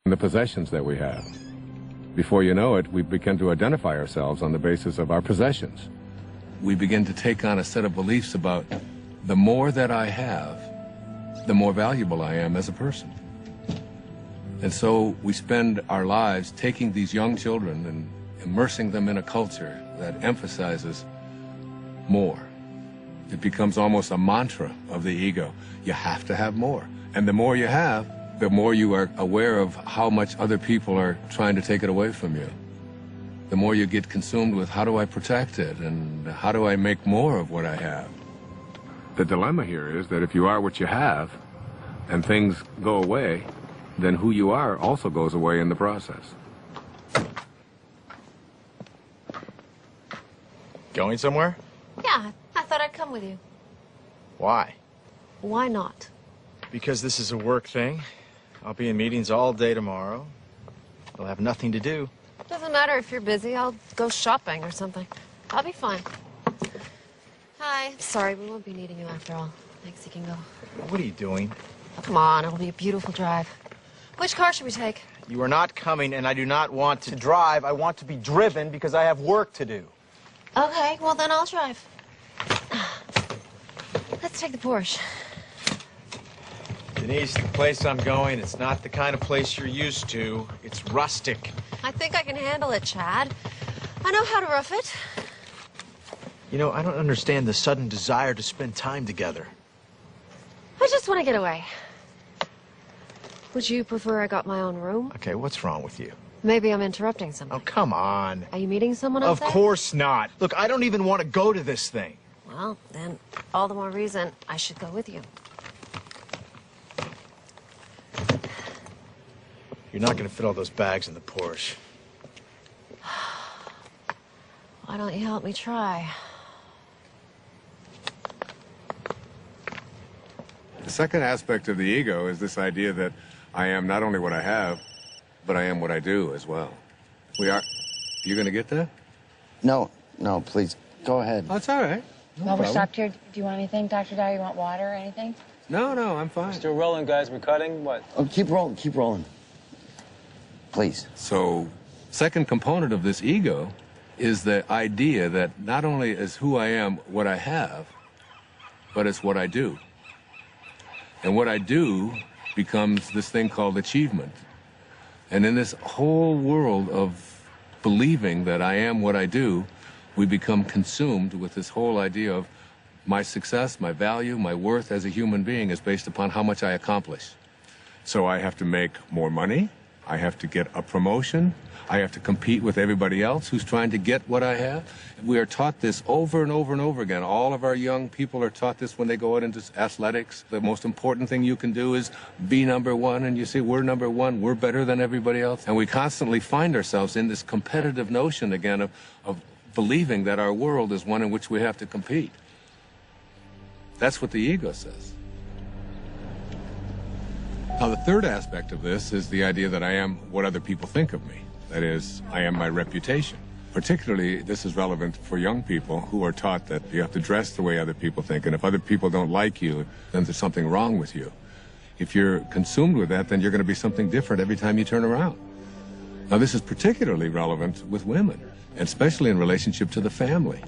the possessions that we have. Before you know it, we begin to identify ourselves on the basis of our possessions. We begin to take on a set of beliefs about the more that I have, the more valuable I am as a person. And so we spend our lives taking these young children and immersing them in a culture that emphasizes more. It becomes almost a mantra of the ego. You have to have more. And the more you have, the more you are aware of how much other people are trying to take it away from you. The more you get consumed with how do I protect it and how do I make more of what I have. The dilemma here is that if you are what you have and things go away, then who you are also goes away in the process. Going somewhere? Yeah, I thought I'd come with you. Why? Why not? Because this is a work thing. I'll be in meetings all day tomorrow. I'll have nothing to do. Doesn't matter if you're busy. I'll go shopping or something. I'll be fine. Hi. Sorry, we won't be needing you after all. Thanks, you can go. What are you doing? Come on, it'll be a beautiful drive. Which car should we take? You are not coming, and I do not want to drive. I want to be driven because I have work to do. Okay, well then I'll drive. Let's take the Porsche. Denise, the place I'm going, it's not the kind of place you're used to. It's rustic. I think I can handle it, Chad. I know how to rough it. You know, I don't understand the sudden desire to spend time together. I just want to get away. Would you prefer I got my own room? Okay, what's wrong with you? Maybe I'm interrupting something. Oh, come on. Are you meeting someone else? Of course not. Look, I don't even want to go to this thing. Well, then, all the more reason I should go with you. You're not going to fit all those bags in the Porsche. Why don't you help me try? The second aspect of the ego is this idea that I am not only what I have, but I am what I do as well. We are... You gonna get that? No, please, go ahead. Oh, it's all right. No While we're problem. stopped here, do you want anything, Dr. Dyer? You want water or anything? No, I'm fine. Still rolling, guys. We're cutting. What? Oh, keep rolling. Please. So, second component of this ego is the idea that not only is who I am what I have, but it's what I do. And what I do becomes this thing called achievement. And in this whole world of believing that I am what I do, we become consumed with this whole idea of my success, my value, my worth as a human being is based upon how much I accomplish. So I have to make more money, I have to get a promotion, I have to compete with everybody else who's trying to get what I have. We are taught this over and over and over again. All of our young people are taught this when they go out into athletics. The most important thing you can do is be number one, and you say, we're number one, we're better than everybody else. And we constantly find ourselves in this competitive notion again of believing that our world is one in which we have to compete. That's what the ego says. Now, the third aspect of this is the idea that I am what other people think of me. That is, I am my reputation. Particularly, this is relevant for young people who are taught that you have to dress the way other people think, and if other people don't like you, then there's something wrong with you. If you're consumed with that, then you're going to be something different every time you turn around. Now, this is particularly relevant with women, especially in relationship to the family.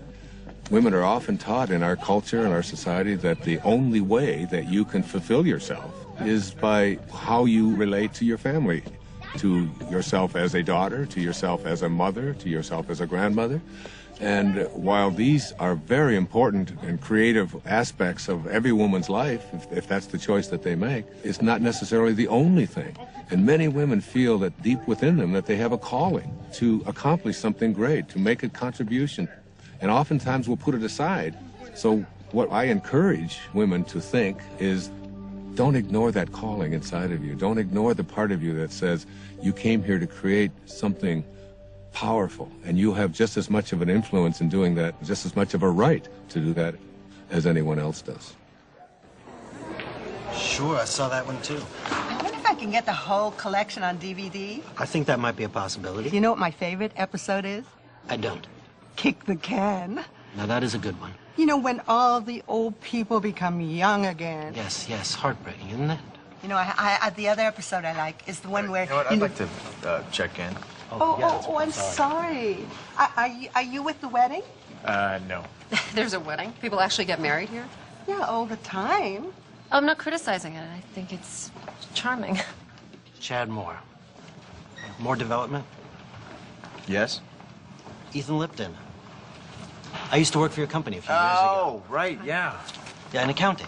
Women are often taught in our culture and our society that the only way that you can fulfill yourself is by how you relate to your family, to yourself as a daughter, to yourself as a mother, to yourself as a grandmother. And while these are very important and creative aspects of every woman's life, if that's the choice that they make, it's not necessarily the only thing. And many women feel that deep within them that they have a calling to accomplish something great, to make a contribution. And oftentimes we'll put it aside. So what I encourage women to think is, don't ignore that calling inside of you. Don't ignore the part of you that says you came here to create something powerful, and you have just as much of an influence in doing that, just as much of a right to do that as anyone else does. Sure, I saw that one too. I wonder if I can get the whole collection on DVD. I think that might be a possibility. You know what my favorite episode is? I don't. Kick the Can. Now that is a good one. You know, when all the old people become young again. Yes, heartbreaking, isn't it? You know, the other episode I like is the one where... You know what? I'd like to check in. I'm sorry. Are you with the wedding? No. There's a wedding? People actually get married here? Yeah, all the time. Oh, I'm not criticizing it. I think it's charming. Chad Moore. More development? Yes? Ethan Lipton. I used to work for your company a few years ago. Oh, right, yeah. Yeah, in accounting.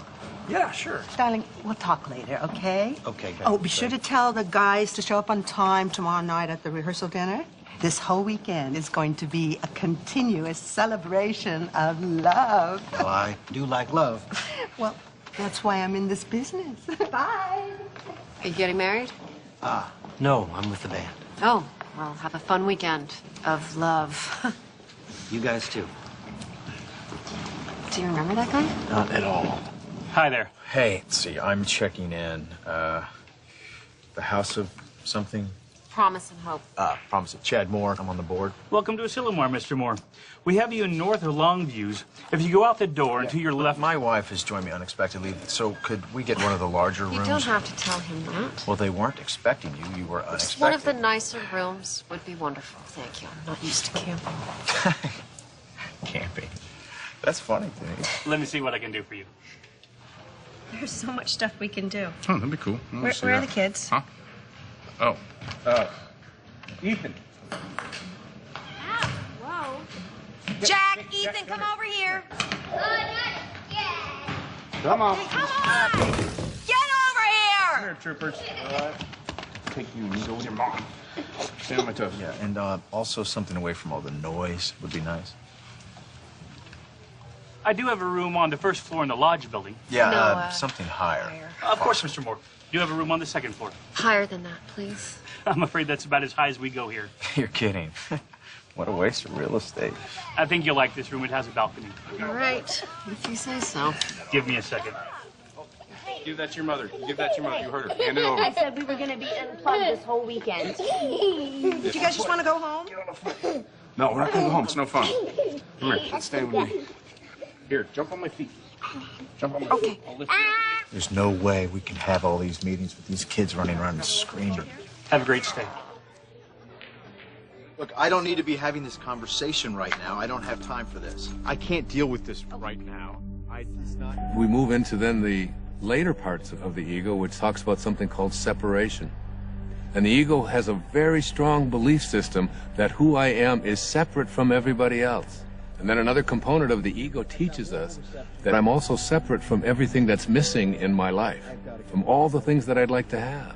Yeah, sure. Darling, we'll talk later, okay? Okay, good. Oh, be sure to tell the guys to show up on time tomorrow night at the rehearsal dinner. This whole weekend is going to be a continuous celebration of love. Well, I do like love. Well, that's why I'm in this business. Bye. Are you getting married? No, I'm with the band. Oh, well, have a fun weekend of love. You guys too. Do you remember that guy? Not at all. Hi there. Hey, let's see, I'm checking in. The House of something? Promise and hope. Promise it. Chad Moore, I'm on the board. Welcome to Asilomar, Mr. Moore. We have you in North or Longviews. If you go out the door and to your left... My wife has joined me unexpectedly, so could we get one of the larger rooms? You don't have to tell him that. Well, they weren't expecting you. You were unexpected. One of the nicer rooms would be wonderful. Thank you. I'm not used to camping. Camping. That's funny to me. Let me see what I can do for you. There's so much stuff we can do. Oh, that'd be cool. Where are the kids? Huh? Oh. Ethan. Whoa. Jack, Ethan, come over here. Come on. Come on! Get over here! Come here, troopers. Take you and go with your mom. Stay on my toes. Yeah, and also something away from all the noise would be nice. I do have a room on the first floor in the lodge building. Yeah, No, something higher. Of course, Mr. Moore. You have a room on the second floor. Higher than that, please. I'm afraid that's about as high as we go here. You're kidding. What a waste of real estate. I think you'll like this room. It has a balcony. All right, if you say so. Give me a second. Give that to your mother. Give that to your mother. You heard her. Hand it over. I said we were going to be unplugged this whole weekend. Do you guys just want to go home? No, we're not going to go home. It's no fun. Come here. Stay with me. Here, jump on my feet. Jump on my feet. I'll lift you up. There's no way we can have all these meetings with these kids running around and screaming. Have a great stay. Look, I don't need to be having this conversation right now. I don't have time for this. I can't deal with this right now. We move into then the later parts of the ego, which talks about something called separation. And the ego has a very strong belief system that who I am is separate from everybody else. And then another component of the ego teaches us that I'm also separate from everything that's missing in my life, from all the things that I'd like to have.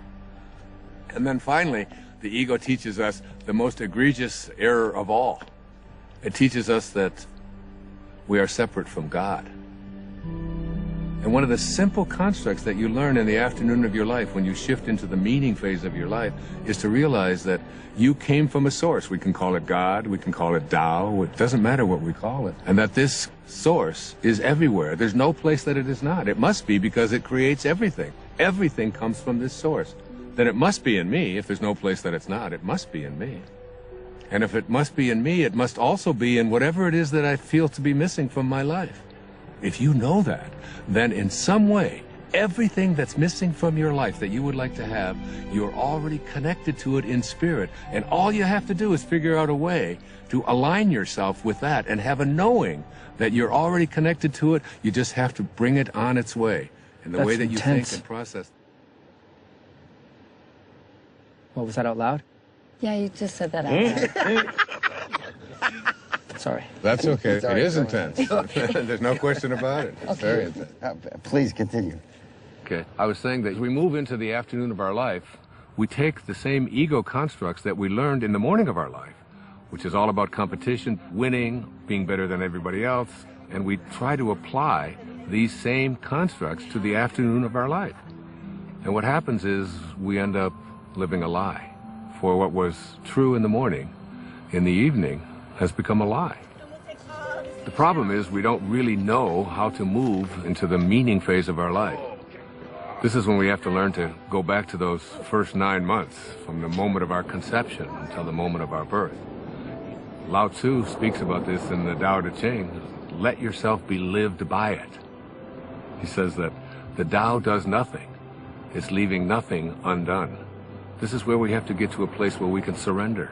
And then finally, the ego teaches us the most egregious error of all. It teaches us that we are separate from God. And one of the simple constructs that you learn in the afternoon of your life when you shift into the meaning phase of your life is to realize that you came from a source. We can call it God, we can call it Tao, it doesn't matter what we call it. And that this source is everywhere. There's no place that it is not. It must be because it creates everything. Everything comes from this source. Then it must be in me. If there's no place that it's not, it must be in me. And if it must be in me, it must also be in whatever it is that I feel to be missing from my life. If you know that, then in some way, everything that's missing from your life that you would like to have, you're already connected to it in spirit. And all you have to do is figure out a way to align yourself with that and have a knowing that you're already connected to it. You just have to bring it on its way. And the way that you think and process. What was that out loud? Yeah, you just said that out loud. Sorry. That's okay. Sorry, it is go intense. There's no question about it. It's very intense. Please continue. Okay. I was saying that as we move into the afternoon of our life, we take the same ego constructs that we learned in the morning of our life, which is all about competition, winning, being better than everybody else, and we try to apply these same constructs to the afternoon of our life. And what happens is we end up living a lie. For what was true in the morning, in the evening, has become a lie. The problem is we don't really know how to move into the meaning phase of our life. This is when we have to learn to go back to those first 9 months, from the moment of our conception until the moment of our birth. Lao Tzu speaks about this in the Tao Te Ching. Let yourself be lived by it. He says that the Tao does nothing It's leaving nothing undone. This is where we have to get to a place where we can surrender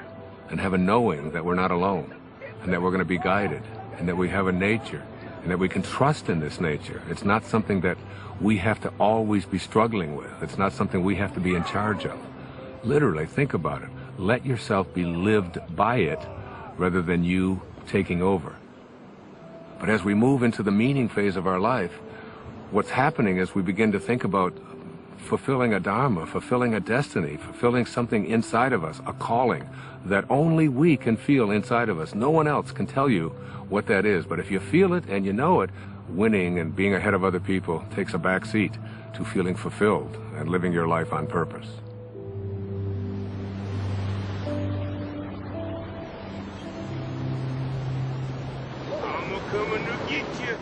and have a knowing that we're not alone and that we're going to be guided and that we have a nature and that we can trust in this nature. It's not something that we have to always be struggling with. It's not something we have to be in charge of. Literally, think about it. Let yourself be lived by it rather than you taking over. But as we move into the meaning phase of our life, what's happening is we begin to think about fulfilling a dharma, fulfilling a destiny, fulfilling something inside of us, a calling that only we can feel inside of us. No one else can tell you what that is. But if you feel it and you know it, winning and being ahead of other people takes a back seat to feeling fulfilled and living your life on purpose. I'm coming to get you.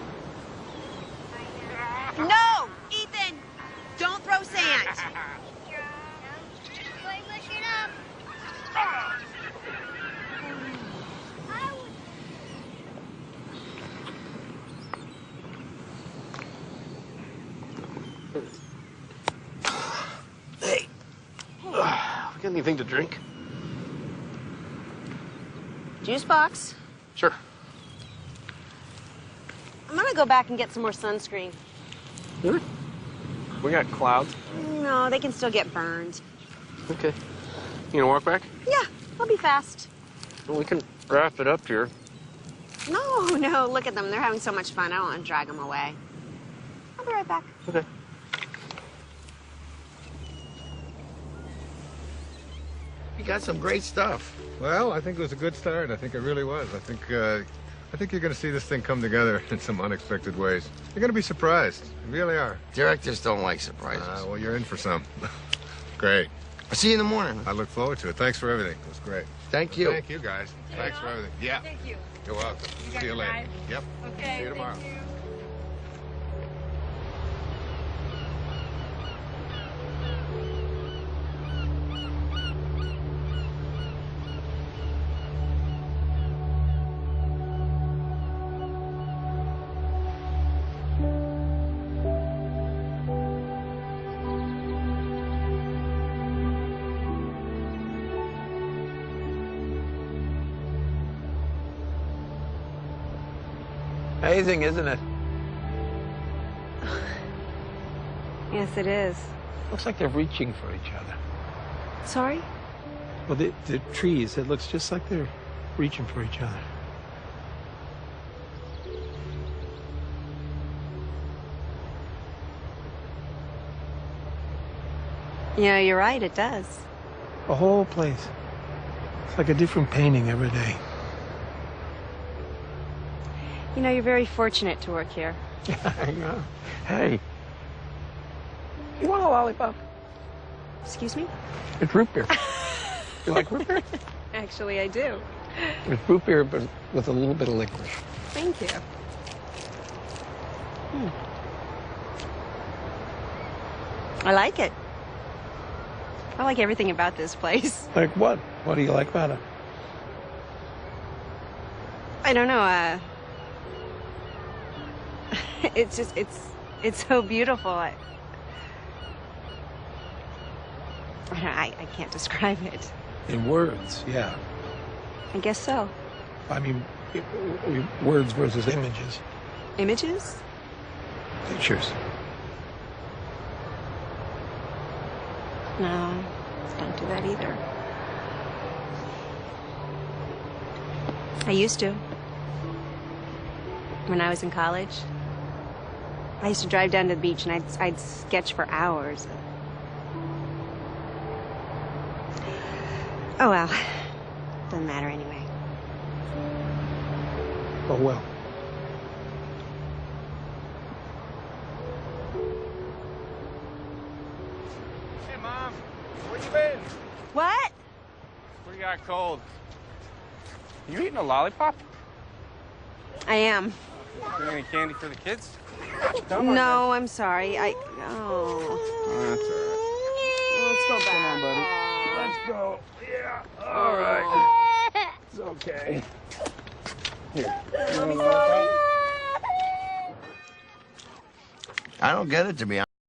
No! Ethan! Don't throw sand! Hey, we got anything to drink? Juice box. Sure. I'm gonna go back and get some more sunscreen. Really? We got clouds. No, they can still get burned. Okay. You gonna walk back? Yeah, I'll be fast. Well, we can wrap it up here. No, look at them. They're having so much fun. I don't want to drag them away. I'll be right back. Okay. You got some great stuff. Well, I think it was a good start. I think it really was. I think you're going to see this thing come together in some unexpected ways. You're going to be surprised. You really are. Directors don't like surprises. Well, you're in for some. Great. I'll see you in the morning. I look forward to it. Thanks for everything. It was great. Thank you. Thank you, guys. Thanks for everything. Yeah. Thank you. You're welcome. See you later. Yep. Okay. See you tomorrow. Thank you. Amazing, isn't it? Yes, it is. Looks like they're reaching for each other. Sorry? Well, the trees, it looks just like they're reaching for each other. Yeah, you're right, it does. The whole place. It's like a different painting every day. You know, you're very fortunate to work here. I know. Hey, you want a lollipop? Excuse me? It's root beer. You like root beer? Actually, I do. It's root beer, but with a little bit of licorice. Thank you. I like it. I like everything about this place. Like what? What do you like about it? I don't know, it's just, it's so beautiful. I can't describe it. In words, yeah. I guess so. I mean, words versus images. Images? Pictures. No, don't do that either. I used to. When I was in college, I used to drive down to the beach and I'd sketch for hours. Oh well, doesn't matter anyway. Oh well. Hey, Mom. Where you been? What? We got cold. You eating a lollipop? I am. Got any candy for the kids? No, I'm sorry. Oh, that's all right. Let's go back. Come on, buddy. Let's go. Yeah. All right. It's okay. Here. I don't get it, to be honest.